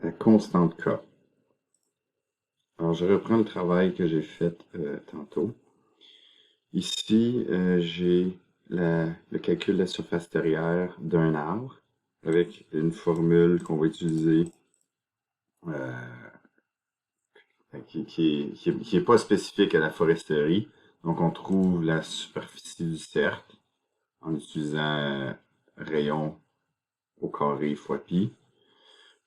la constante K. Alors, je reprends le travail que j'ai fait tantôt. Ici, j'ai le calcul de la surface terrière d'un arbre avec une formule qu'on va utiliser euh, qui est pas spécifique à la foresterie. Donc, on trouve la superficie du cercle en utilisant rayon au carré fois pi.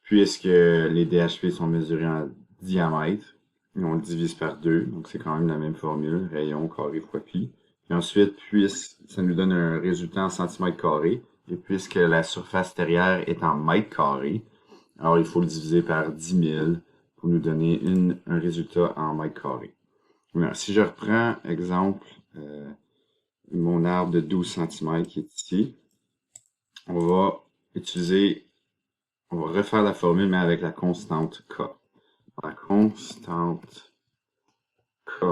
Puisque les DHP sont mesurés en diamètre, on le divise par 2, donc c'est quand même la même formule, rayon carré fois pi. Et ensuite, ça nous donne un résultat en centimètres carrés, et puisque la surface terrière est en mètres carrés, alors il faut le diviser par 10 000 pour nous donner un résultat en mètres carrés. Voilà, si je reprends, exemple, mon arbre de 12 cm qui est ici, on va refaire la formule, mais avec la constante K. La constante K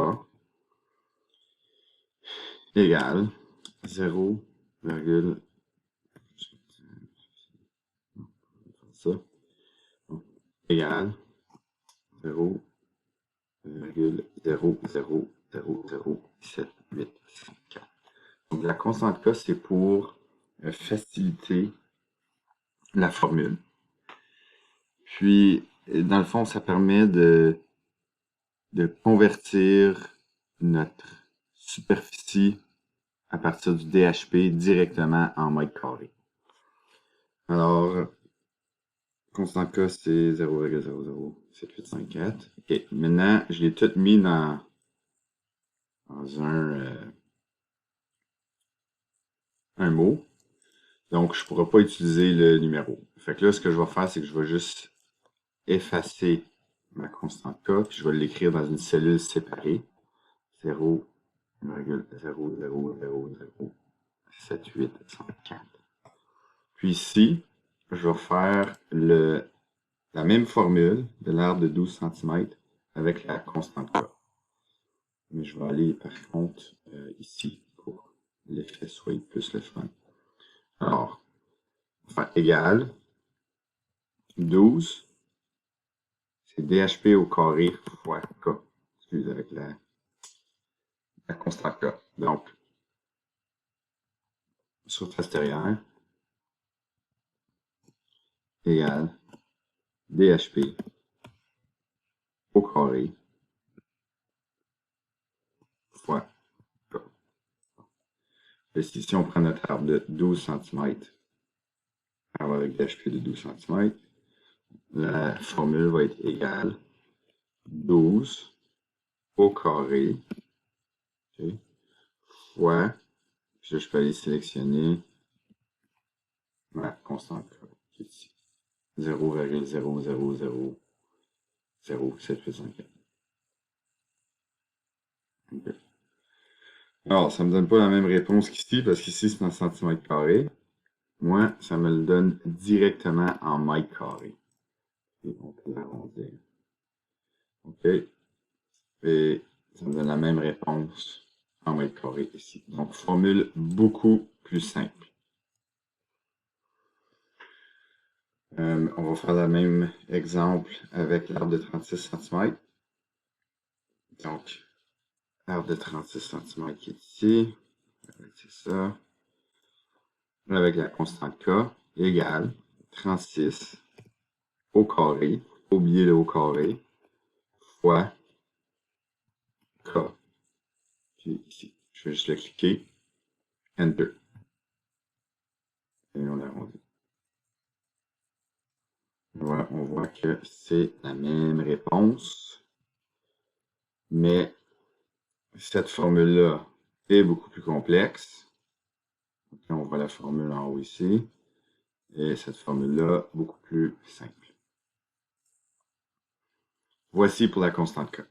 égale 0, ça, égale 0,0000784. Donc la constante K, c'est pour faciliter la formule. Puis, dans le fond, ça permet de convertir notre superficie à partir du DHP directement en mètres carrés. Alors, constante K, c'est 0,00784. OK. Maintenant, je l'ai tout mis dans un mot. Donc, je ne pourrai pas utiliser le numéro. Fait que là, ce que je vais faire, c'est que je vais juste effacer ma constante K, puis je vais l'écrire dans une cellule séparée. 0,0007804. Puis ici, je vais faire la même formule de l'arbre de 12 cm avec la constante K. Mais je vais aller par contre ici pour l'effet soit plus le fun. Alors, on va faire égal 12, c'est DHP au carré fois K. Excusez, avec la constante K. Donc, surface terrière égale DHP au carré fois K. Ici, si on prend notre arbre de 12 cm, arbre avec DHP de 12 cm, la formule va être égale 12 au carré, okay, fois, puis là, je peux aller sélectionner ma constante qui est ici, 0,0000784. Okay. Alors, ça ne me donne pas la même réponse qu'ici, parce qu'ici, c'est en centimètres carrés. Moi, ça me le donne directement en mètres carrés. Et on peut l'arrondir. OK. Et ça me donne la même réponse en mètres carrés ici. Donc, formule beaucoup plus simple. On va faire le même exemple avec l'arbre de 36 cm. Donc, l'arbre de 36 cm qui est ici. C'est ça. Avec la constante K égale 36 au carré. Oubliez le au carré. Fois K. Puis ici, je vais juste le cliquer. Enter. Et on arrondit. Voilà, on voit que c'est la même réponse. Mais cette formule-là est beaucoup plus complexe. Donc, on voit la formule en haut ici. Et cette formule-là, beaucoup plus simple. Voici pour la constante K.